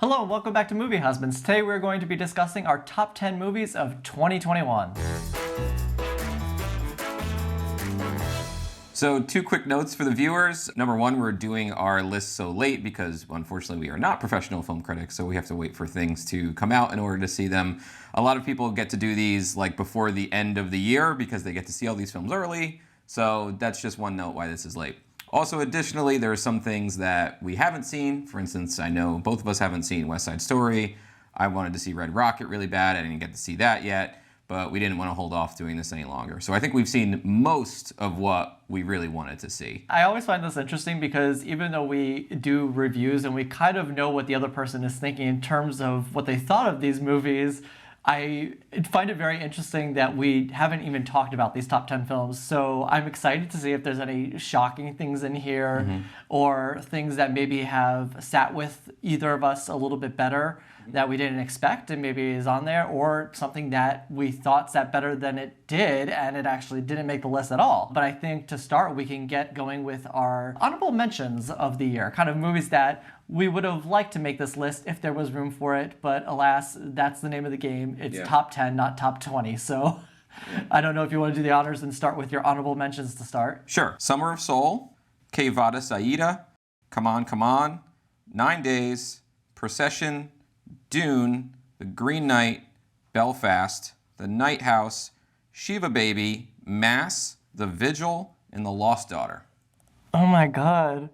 Hello and welcome back to Movie Husbands. Today we're going to be discussing our top 10 movies of 2021. So 2 quick notes for the viewers. Number 1, we're doing our list so late because unfortunately we are not professional film critics, so we have to wait for things to come out in order to see them. A lot of people get to do these like before the end of the year because they get to see all these films early. So that's just one note why this is late. Also, additionally, there are some things that we haven't seen. For instance, I know both of us haven't seen West Side Story. I wanted to see Red Rocket really bad. I didn't get to see that yet, but we didn't want to hold off doing this any longer. So I think we've seen most of what we really wanted to see. I always find this interesting because even though we do reviews and we kind of know what the other person is thinking in terms of what they thought of these movies, I find it very interesting that we haven't even talked about these top 10 films. So I'm excited to see if there's any shocking things in here or things that maybe have sat with either of us a little bit better that we didn't expect and maybe is on there, or something that we thought sat better than it did and it actually didn't make the list at all. But I think to start, we can get going with our honorable mentions of the year, kind of movies that we would have liked to make this list if there was room for it, but alas, that's the name of the game. It's top 10, not top 20. So I don't know if you want to do the honors and start with your honorable mentions to start. Sure. Summer of Soul, Que Vada Saida, Come On, Come On, 9 Days, Procession, Dune, The Green Knight, Belfast, The Night House, Shiva Baby, Mass, The Vigil, and The Lost Daughter. Oh my God.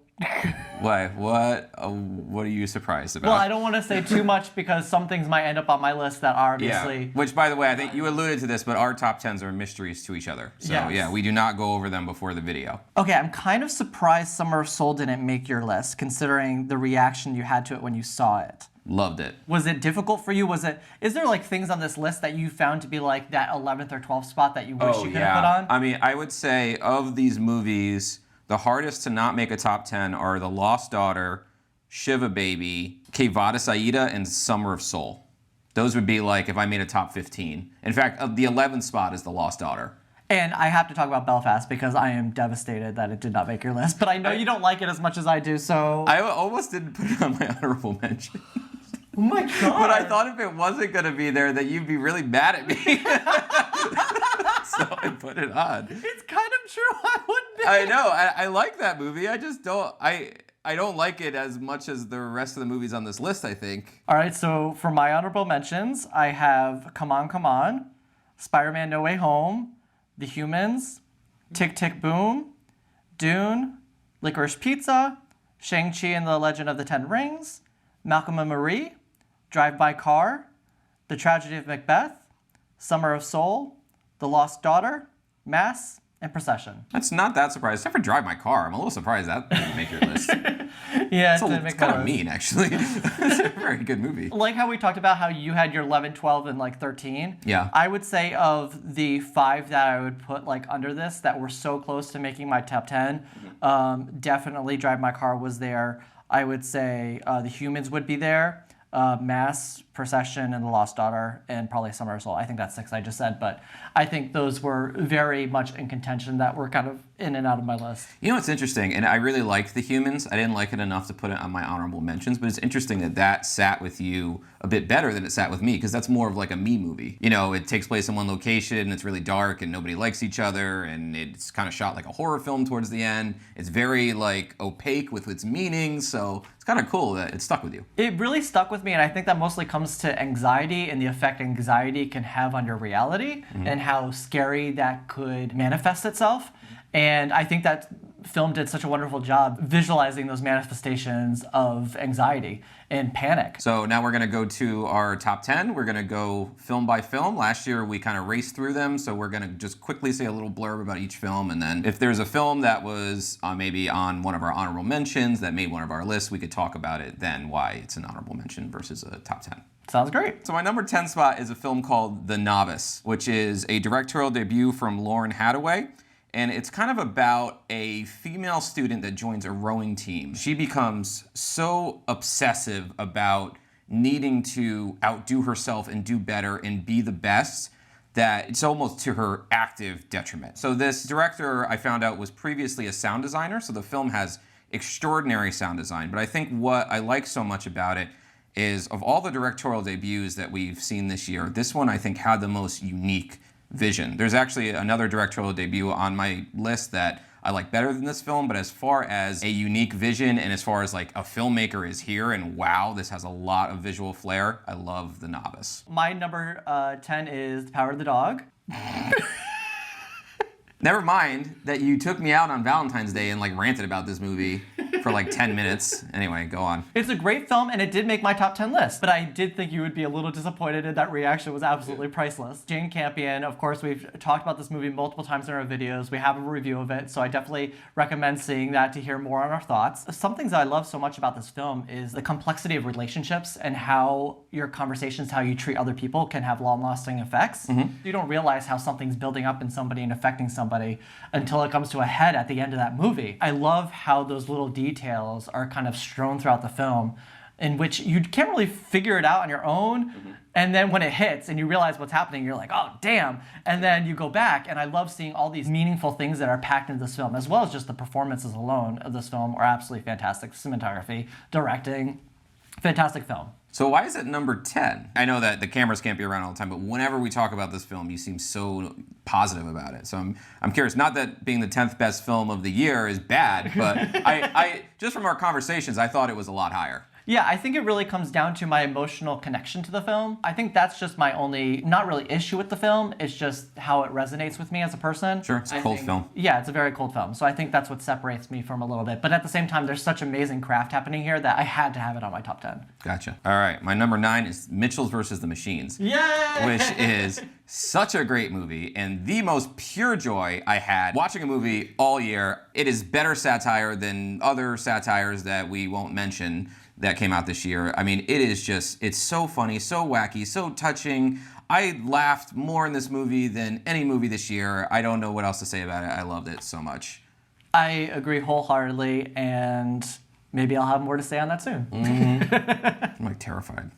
Why? What are you surprised about? Well, I don't want to say too much because some things might end up on my list that are obviously... Yeah. Which, by the way, I think you alluded to this, but our top 10s are mysteries to each other. So, Yes. yeah, we do not go over them before the video. Okay, I'm kind of surprised Summer of Soul didn't make your list, considering the reaction you had to it when you saw it. Loved it. Was it difficult for you? Is there like things on this list that you found to be like that 11th or 12th spot that you wish you could have put on? I mean, I would say of these movies, the hardest to not make a top 10 are The Lost Daughter, Shiva Baby, Que Vada Saida, and Summer of Soul. Those would be like if I made a top 15. In fact, the 11th spot is The Lost Daughter. And I have to talk about Belfast because I am devastated that it did not make your list. But I know you don't like it as much as I do, so... I almost didn't put it on my honorable mention. Oh my God. But I thought if it wasn't going to be there, that you'd be really mad at me. So I put it on. It's kind of true. I wouldn't be. I know. I like that movie. I just don't... I don't like it as much as the rest of the movies on this list, I think. All right, so for my honorable mentions, I have Come On, Come On, Spider-Man No Way Home, The Humans, Tick, Tick, Boom, Dune, Licorice Pizza, Shang-Chi and the Legend of the Ten Rings, Malcolm and Marie, Drive By Car, The Tragedy of Macbeth, Summer of Soul, The Lost Daughter, Mass, and Procession. That's not that surprising. Except for Drive My Car. I'm a little surprised that didn't make your list. Yeah, It's kind of mean, actually. It's a very good movie. Like how we talked about how you had your 11, 12, and like 13. Yeah. I would say of the 5 that I would put like under this that were so close to making my top 10, definitely Drive My Car was there. I would say The Humans would be there. Mass, Procession, and The Lost Daughter, and probably Summer of Soul. I think that's 6 I just said, but I think those were very much in contention that were kind of in and out of my list. You know, it's interesting, and I really liked The Humans. I didn't like it enough to put it on my honorable mentions, but it's interesting that that sat with you a bit better than it sat with me, because that's more of like a me movie. You know, it takes place in one location, and it's really dark, and nobody likes each other, and it's kind of shot like a horror film towards the end. It's very like opaque with its meaning, so it's kind of cool that it stuck with you. It really stuck with me, and I think that mostly comes to anxiety and the effect anxiety can have on your reality and how scary that could manifest itself. And I think that film did such a wonderful job visualizing those manifestations of anxiety and panic. So now we're going to go to our top 10. We're going to go film by film. Last year we kind of raced through them, so we're going to just quickly say a little blurb about each film, and then if there's a film that was maybe on one of our honorable mentions that made one of our lists, we could talk about it then, why it's an honorable mention versus a top 10. Sounds great. So my number 10 spot is a film called The Novice, which is a directorial debut from Lauren Hadaway. And it's kind of about a female student that joins a rowing team. She becomes so obsessive about needing to outdo herself and do better and be the best that it's almost to her active detriment. So this director, I found out, was previously a sound designer, so the film has extraordinary sound design. But I think what I like so much about it is of all the directorial debuts that we've seen this year, this one I think had the most unique vision. There's actually another directorial debut on my list that I like better than this film, but as far as a unique vision and as far as like a filmmaker is here and wow, this has a lot of visual flair, I love The Novice. My number 10 is The Power of the Dog. Never mind that you took me out on Valentine's Day and like ranted about this movie for like 10 minutes. Anyway, go on. It's a great film, and it did make my top 10 list, but I did think you would be a little disappointed, and that reaction was absolutely priceless. Jane Campion, of course, we've talked about this movie multiple times in our videos. We have a review of it, so I definitely recommend seeing that to hear more on our thoughts. Some things I love so much about this film is the complexity of relationships and how your conversations, how you treat other people can have long-lasting effects. You don't realize how something's building up in somebody and affecting somebody until it comes to a head at the end of that movie. I love how those little details are kind of strewn throughout the film in which you can't really figure it out on your own. And then when it hits and you realize what's happening, you're like, oh, damn. And then you go back, and I love seeing all these meaningful things that are packed into this film, as well as just the performances alone of this film are absolutely fantastic. Cinematography, directing, fantastic film. So why is it number 10? I know that the cameras can't be around all the time, but whenever we talk about this film, you seem so positive about it. So I'm curious, not that being the 10th best film of the year is bad, but I just from our conversations, I thought it was a lot higher. Yeah, I think it really comes down to my emotional connection to the film. I think that's just my only, not really issue with the film, it's just how it resonates with me as a person. Sure, it's a cold film. Yeah, it's a very cold film. So I think that's what separates me from a little bit. But at the same time, there's such amazing craft happening here that I had to have it on my top 10. Gotcha. All right, my number 9 is Mitchells versus the Machines. Yay! Which is such a great movie and the most pure joy I had watching a movie all year. It is better satire than other satires that we won't mention that came out this year. I mean, it is just, it's so funny, so wacky, so touching. I laughed more in this movie than any movie this year. I don't know what else to say about it. I loved it so much. I agree wholeheartedly, and maybe I'll have more to say on that soon. I'm like terrified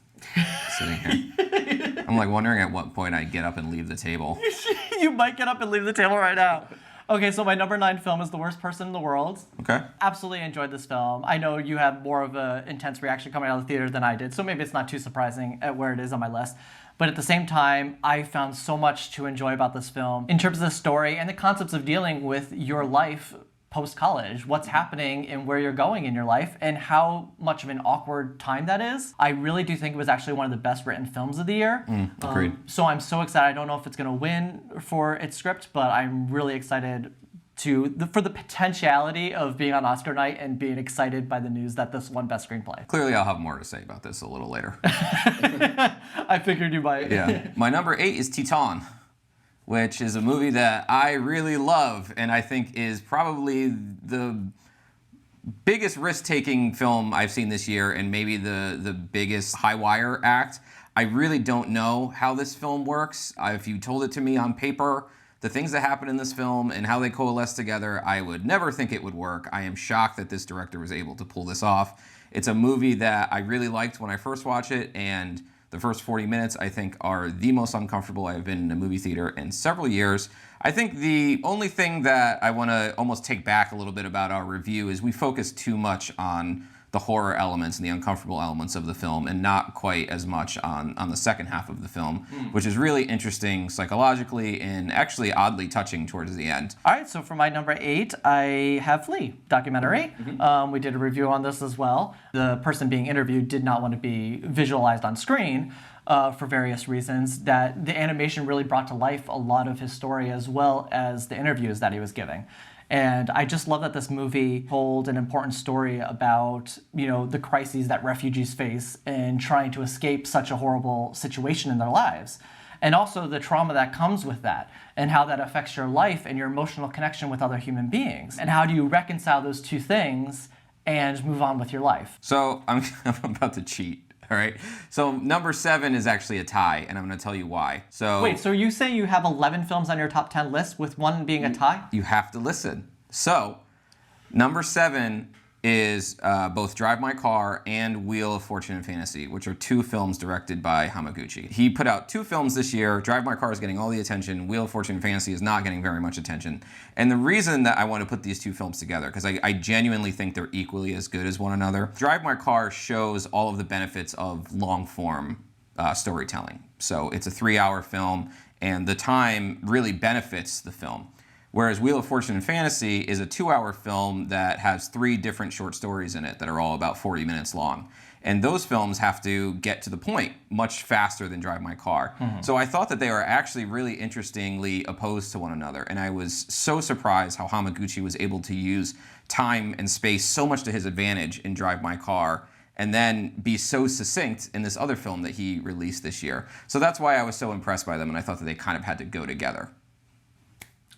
sitting here. I'm like wondering at what point I get up and leave the table. You might get up and leave the table right now. Okay, so my number 9 film is The Worst Person in the World. Okay. Absolutely enjoyed this film. I know you had more of an intense reaction coming out of the theater than I did, so maybe it's not too surprising at where it is on my list. But at the same time, I found so much to enjoy about this film in terms of the story and the concepts of dealing with your life post-college, what's happening and where you're going in your life, and how much of an awkward time that is. I really do think it was actually one of the best written films of the year. Agreed. So I'm so excited. I don't know if it's going to win for its script, but I'm really excited for the potentiality of being on Oscar night and being excited by the news that this won Best Screenplay. Clearly, I'll have more to say about this a little later. I figured you might. Yeah. My number 8 is Titan, which is a movie that I really love and I think is probably the biggest risk-taking film I've seen this year and maybe the biggest high-wire act. I really don't know how this film works. If you told it to me on paper, the things that happen in this film and how they coalesce together, I would never think it would work. I am shocked that this director was able to pull this off. It's a movie that I really liked when I first watched it, and the first 40 minutes, I think, are the most uncomfortable I've been in a movie theater in several years. I think the only thing that I want to almost take back a little bit about our review is we focus too much on the horror elements and the uncomfortable elements of the film and not quite as much on the second half of the film, which is really interesting psychologically and actually oddly touching towards the end. All right, so for my number 8, I have Flea, documentary. We did a review on this as well. The person being interviewed did not want to be visualized on screen for various reasons, that the animation really brought to life a lot of his story as well as the interviews that he was giving. And I just love that this movie told an important story about, the crises that refugees face in trying to escape such a horrible situation in their lives. And also the trauma that comes with that and how that affects your life and your emotional connection with other human beings. And how do you reconcile those two things and move on with your life? So I'm about to cheat. All right. So number 7 is actually a tie, and I'm going to tell you why. So wait, so you say you have 11 films on your top 10 list with one being a tie? You have to listen. So number 7 is both Drive My Car and Wheel of Fortune and Fantasy, which are two films directed by Hamaguchi. He put out two films this year. Drive My Car is getting all the attention. Wheel of Fortune and Fantasy is not getting very much attention. And the reason that I want to put these two films together, because I genuinely think they're equally as good as one another. Drive My Car shows all of the benefits of long-form storytelling. So it's a 3-hour film, and the time really benefits the film. Whereas Wheel of Fortune and Fantasy is a 2-hour film that has 3 different short stories in it that are all about 40 minutes long. And those films have to get to the point much faster than Drive My Car. So I thought that they were actually really interestingly opposed to one another. And I was so surprised how Hamaguchi was able to use time and space so much to his advantage in Drive My Car, and then be so succinct in this other film that he released this year. So that's why I was so impressed by them, and I thought that they kind of had to go together.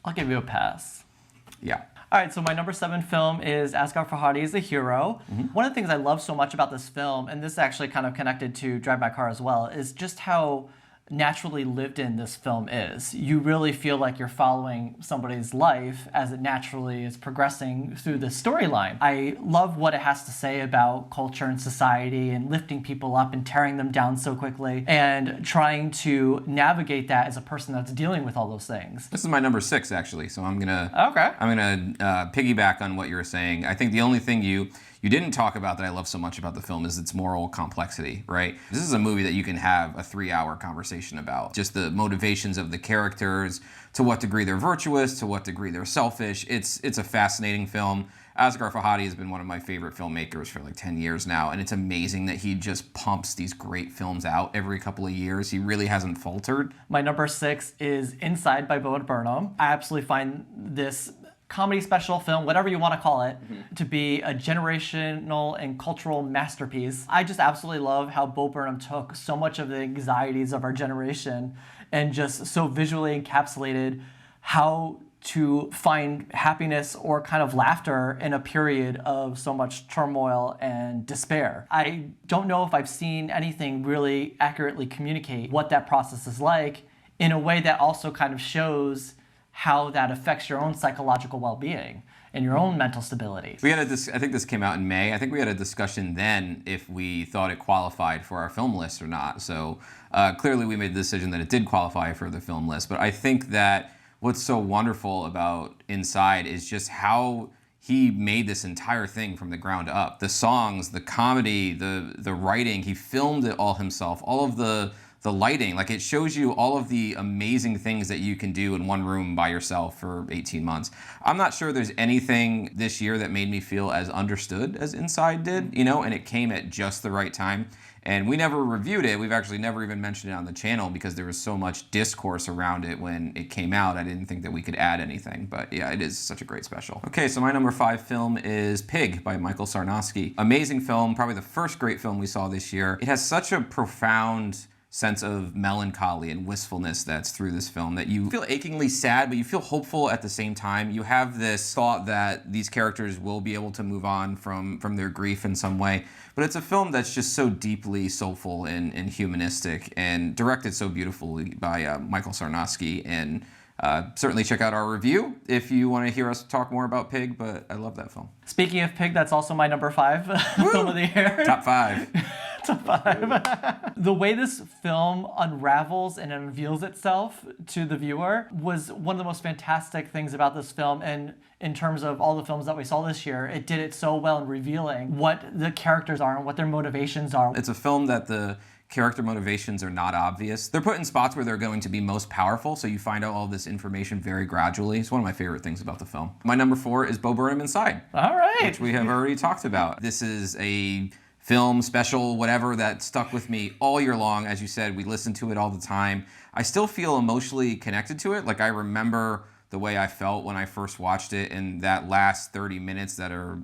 I'll give you a pass. Yeah. All right, so my number 7 film is Asghar Farhadi's The Hero. One of the things I love so much about this film, and this is actually kind of connected to Drive My Car as well, is just how naturally lived in this film is. You really feel like you're following somebody's life as it naturally is progressing through the storyline. I love what it has to say about culture and society and lifting people up and tearing them down so quickly and trying to navigate that as a person that's dealing with all those things. This is my number 6, actually, so I'm gonna piggyback on what you were saying. I think the only thing you didn't talk about that I love so much about the film is its moral complexity, right? This is a movie that you can have a 3-hour conversation about. Just the motivations of the characters, to what degree they're virtuous, to what degree they're selfish. It's a fascinating film. Asghar Farhadi has been one of my favorite filmmakers for like 10 years now, and it's amazing that he just pumps these great films out every couple of years. He really hasn't faltered. My number 6 is Inside by Bo Burnham. I absolutely find this comedy special film, whatever you want to call it, to be a generational and cultural masterpiece. I just absolutely love how Bo Burnham took so much of the anxieties of our generation and just so visually encapsulated how to find happiness or kind of laughter in a period of so much turmoil and despair. I don't know if I've seen anything really accurately communicate what that process is like in a way that also kind of shows how that affects your own psychological well-being and your own mental stability. I think this came out in May. I think we had a discussion then if we thought it qualified for our film list or not. So clearly we made the decision that it did qualify for the film list. But I think that what's so wonderful about Inside is just how he made this entire thing from the ground up. The songs, the comedy, the writing, he filmed it all himself. All of the lighting, like it shows you all of the amazing things that you can do in one room by yourself for 18 months. I'm not sure there's anything this year that made me feel as understood as Inside did, and it came at just the right time. And we never reviewed it. We've actually never even mentioned it on the channel because there was so much discourse around it when it came out. I didn't think that we could add anything, but yeah, it is such a great special. Okay, so my number 5 film is Pig by Michael Sarnowski. Amazing film, probably the first great film we saw this year. It has such a profound sense of melancholy and wistfulness that's through this film that you feel achingly sad, but you feel hopeful at the same time. You have this thought that these characters will be able to move on from their grief in some way. But it's a film that's just so deeply soulful and humanistic and directed so beautifully by Michael Sarnowski. And certainly check out our review if you want to hear us talk more about Pig, but I love that film. Speaking of Pig, that's also my number 5 film of the year. Top 5. Top 5. The way this film unravels and unveils itself to the viewer was one of the most fantastic things about this film. And in terms of all the films that we saw this year, it did it so well in revealing what the characters are and what their motivations are. It's a film that the character motivations are not obvious. They're put in spots where they're going to be most powerful, so you find out all this information very gradually. It's one of my favorite things about the film. My number 4 is Bo Burnham Inside. All right. Which we have already talked about. This is a film, special, whatever, that stuck with me all year long. As you said, we listen to it all the time. I still feel emotionally connected to it. Like I remember the way I felt when I first watched it in that last 30 minutes that are,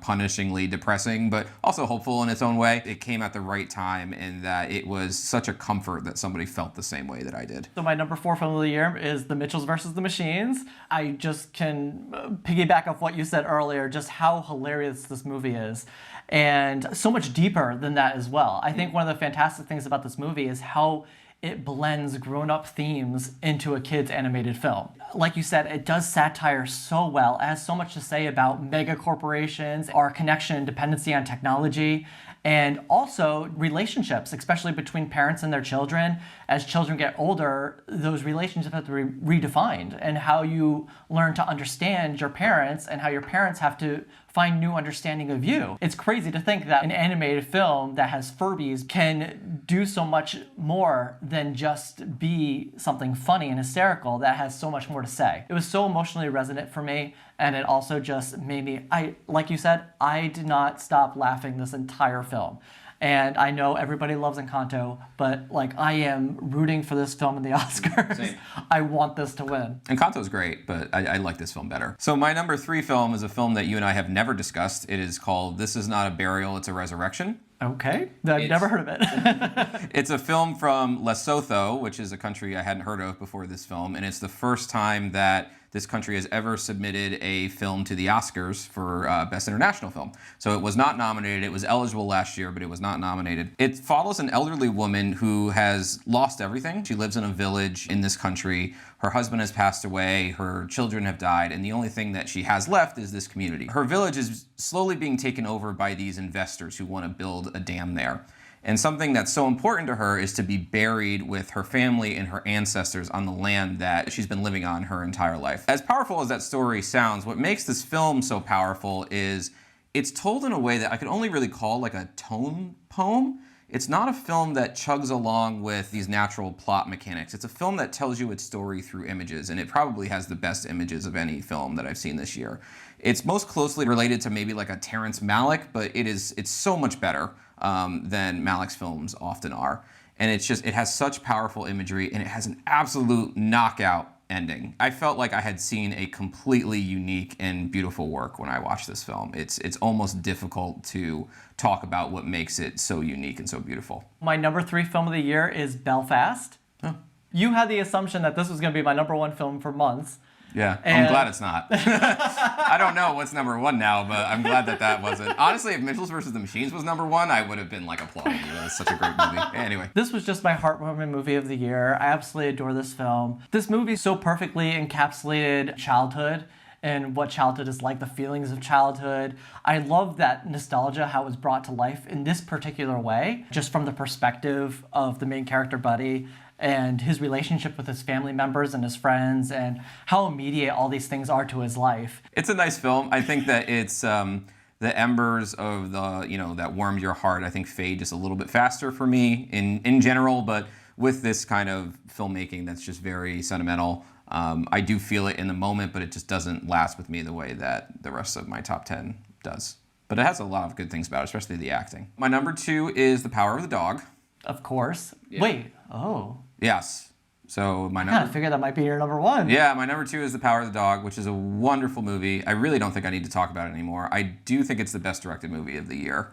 punishingly depressing, but also hopeful in its own way. It came at the right time and that it was such a comfort that somebody felt the same way that I did. So my number 4 film of the year is The Mitchells vs. the Machines. I just can piggyback off what you said earlier, just how hilarious this movie is. And so much deeper than that as well. I think one of the fantastic things about this movie is how it blends grown-up themes into a kid's animated film. Like you said, it does satire so well. It has so much to say about mega corporations, our connection and dependency on technology, and also relationships, especially between parents and their children. As children get older, those relationships have to be redefined, and how you learn to understand your parents and how your parents have to find new understanding of you. It's crazy to think that an animated film that has Furbies can do so much more than just be something funny and hysterical that has so much more to say. It was so emotionally resonant for me, and it also just made me, like you said, I did not stop laughing this entire film. And I know everybody loves Encanto, but like I am rooting for this film in the Oscars. Same. I want this to win. Encanto's great, but I like this film better. So my number 3 film is a film that you and I have never discussed. It is called This Is Not a Burial, It's a Resurrection. Okay, I've never heard of it. It's a film from Lesotho, which is a country I hadn't heard of before this film, and it's the first time that this country has ever submitted a film to the Oscars for Best International Film. So it was not nominated. It was eligible last year, but it was not nominated. It follows an elderly woman who has lost everything. She lives in a village in this country. Her husband has passed away, her children have died, and the only thing that she has left is this community. Her village is slowly being taken over by these investors who want to build a dam there. And something that's so important to her is to be buried with her family and her ancestors on the land that she's been living on her entire life. As powerful as that story sounds, what makes this film so powerful is it's told in a way that I could only really call like a tone poem. It's not a film that chugs along with these natural plot mechanics. It's a film that tells you its story through images, and it probably has the best images of any film that I've seen this year. It's most closely related to maybe like a Terrence Malick, but it's so much better than Malick's films often are. And it has such powerful imagery, and it has an absolute knockout ending. I felt like I had seen a completely unique and beautiful work when I watched this film. It's almost difficult to talk about what makes it so unique and so beautiful. My number 3 film of the year is Belfast. Oh. You had the assumption that this was going to be my number 1 film for months. Yeah, I'm glad it's not. I don't know what's number 1 now, but I'm glad that wasn't. Honestly, if Mitchells vs. the Machines was number 1, I would have been like applauding you. It's such a great movie. Anyway. This was just my heartwarming movie of the year. I absolutely adore this film. This movie so perfectly encapsulated childhood and what childhood is like, the feelings of childhood. I love that nostalgia, how it was brought to life in this particular way, just from the perspective of the main character, Buddy, and his relationship with his family members and his friends, and how immediate all these things are to his life. It's a nice film. I think that it's the embers of that warmed your heart, I think, fade just a little bit faster for me in general, but with this kind of filmmaking that's just very sentimental, I do feel it in the moment, but it just doesn't last with me the way that the rest of my top 10 does. But it has a lot of good things about it, especially the acting. My number 2 is The Power of the Dog. Of course. Yeah. Wait, oh. Yes. So my I kind of figured that might be your number 1. Yeah, my number 2 is The Power of the Dog, which is a wonderful movie. I really don't think I need to talk about it anymore. I do think it's the best directed movie of the year.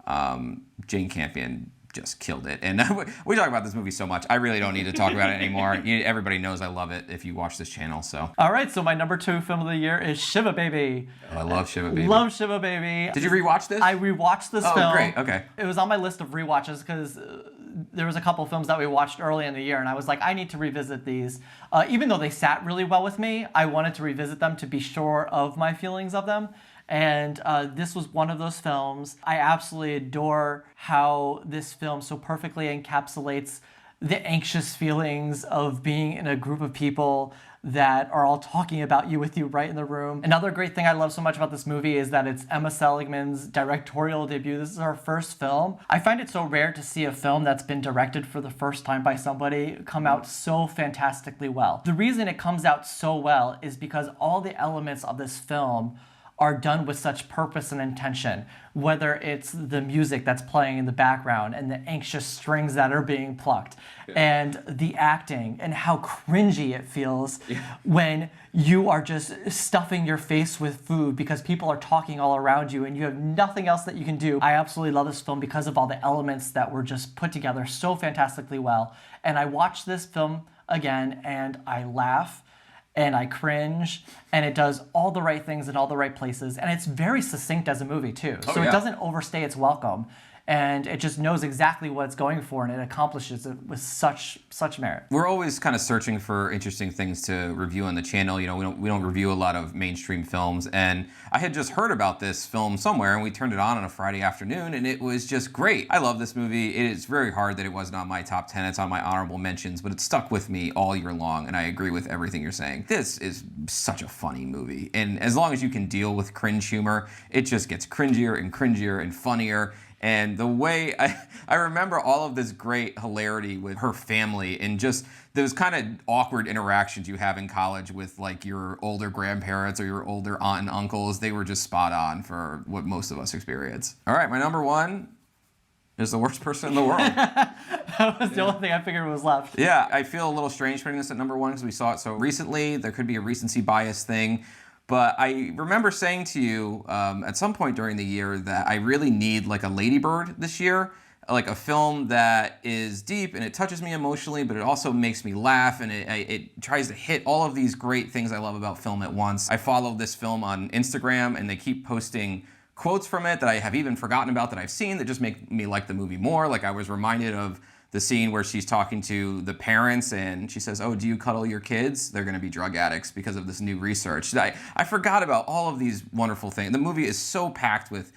Jane Campion just killed it. And we talk about this movie so much. I really don't need to talk about it anymore. Everybody knows I love it if you watch this channel. So. All right, so my number 2 film of the year is Shiva Baby. Oh, I love Shiva Baby. Love Shiva Baby. Did you rewatch this? I rewatched this film. Oh, great. Okay. It was on my list of rewatches because there was a couple films that we watched early in the year, and I was like, I need to revisit these. Even though they sat really well with me, I wanted to revisit them to be sure of my feelings of them. And this was one of those films. I absolutely adore how this film so perfectly encapsulates the anxious feelings of being in a group of people that are all talking about you with you right in the room. Another great thing I love so much about this movie is that it's Emma Seligman's directorial debut. This is her first film. I find it so rare to see a film that's been directed for the first time by somebody come out so fantastically well. The reason it comes out so well is because all the elements of this film are done with such purpose and intention, whether it's the music that's playing in the background and the anxious strings that are being plucked, and the acting and how cringy it feels when you are just stuffing your face with food because people are talking all around you and you have nothing else that you can do. I absolutely love this film because of all the elements that were just put together so fantastically well. And I watched this film again and I laugh and I cringe, and it does all the right things in all the right places, and it's very succinct as a movie too. So it doesn't overstay its welcome. and it just knows exactly what it's going for, and it accomplishes it with such merit. We're always kind of searching for interesting things to review on the channel. You know, we don't review a lot of mainstream films, and I had just heard about this film somewhere, and we turned it on a Friday afternoon, and it was just great. I love this movie. It is very hard that it wasn't on my top 10. It's on my honorable mentions, but it stuck with me all year long, and I agree with everything you're saying. This is such a funny movie, and as long as you can deal with cringe humor, it just gets cringier and cringier and funnier. And the way I remember all of this great hilarity with her family and just those kind of awkward interactions you have in college with like your older grandparents or your older aunt and uncles. They were just spot on for what most of us experience. All right, my number one is The Worst Person in the World. That was the only thing I figured was left. Yeah, I feel a little strange putting this at number one because we saw it so recently. There could be a recency bias thing. But I remember saying to you at some point during the year that I really need like a Lady Bird this year, like a film that is deep and it touches me emotionally, but it also makes me laugh and it tries to hit all of these great things I love about film at once. I follow this film on Instagram and they keep posting quotes from it that I have even forgotten about that I've seen that just make me like the movie more. Like I was reminded of the scene where she's talking to the parents and she says, "Oh, do you cuddle your kids? They're going to be drug addicts because of this new research." I forgot about all of these wonderful things. The movie is so packed with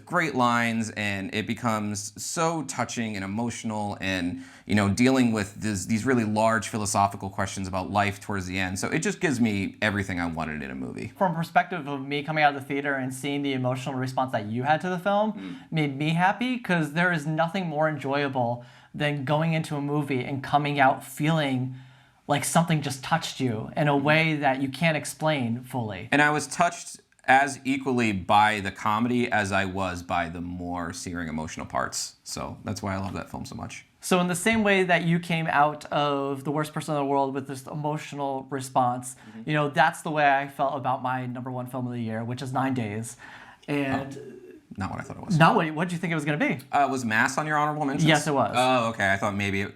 great lines, and it becomes so touching and emotional and, you know, dealing with these really large philosophical questions about life towards the end. So it just gives me everything I wanted in a movie. From perspective of me coming out of the theater and seeing the emotional response that you had to the film made me happy, because there is nothing more enjoyable than going into a movie and coming out feeling like something just touched you in a way that you can't explain fully. And I was touched as equally by the comedy as I was by the more searing emotional parts. So that's why I love that film so much. So in the same way that you came out of The Worst Person in the World with this emotional response, you know, that's the way I felt about my number one film of the year, which is 9 Days. And not what I thought it was. Not what did you think it was going to be? Was Mass on your honorable mentions? Yes, it was. Oh, okay. I thought maybe it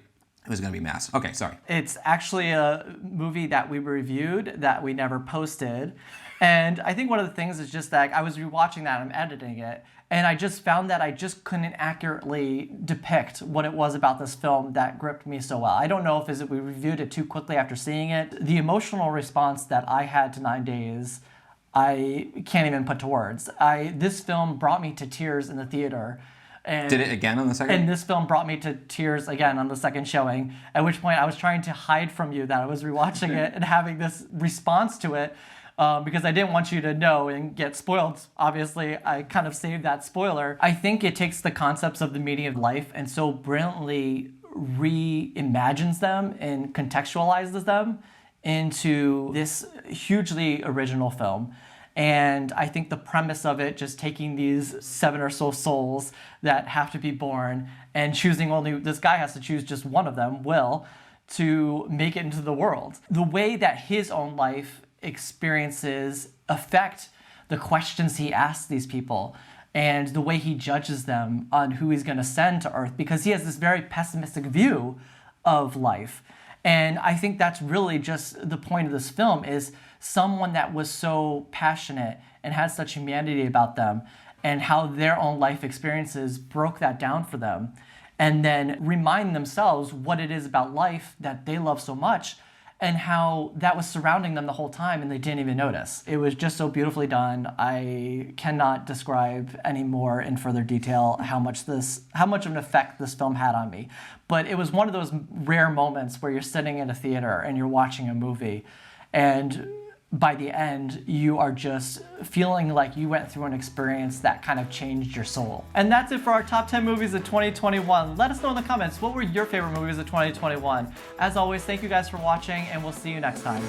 was going to be Mass. Okay, sorry. It's actually a movie that we reviewed that we never posted. And I think one of the things is just that I was rewatching that, I'm editing it, and I just found that I just couldn't accurately depict what it was about this film that gripped me so well. I don't know if we reviewed it too quickly after seeing it. The emotional response that I had to 9 Days, I can't even put to words. This film brought me to tears in the theater. And, did it again on the second? And this film brought me to tears again on the second showing, at which point I was trying to hide from you that I was rewatching it and having this response to it because I didn't want you to know and get spoiled. Obviously, I kind of saved that spoiler. I think it takes the concepts of the meaning of life and so brilliantly reimagines them and contextualizes them into this hugely original film. And I think the premise of it, just taking these 7 or so souls that have to be born and choosing this guy has to choose just one of them, Will, to make it into the world. The way that his own life experiences affect the questions he asks these people and the way he judges them on who he's going to send to Earth, because he has this very pessimistic view of life. And I think that's really just the point of this film, is someone that was so passionate and had such humanity about them and how their own life experiences broke that down for them, and then remind themselves what it is about life that they love so much and how that was surrounding them the whole time and they didn't even notice. It was just so beautifully done. I cannot describe any more in further detail how much of an effect this film had on me. But it was one of those rare moments where you're sitting in a theater and you're watching a movie, and by the end, you are just feeling like you went through an experience that kind of changed your soul. And that's it for our top 10 movies of 2021. Let us know in the comments, what were your favorite movies of 2021? As always, thank you guys for watching, and we'll see you next time.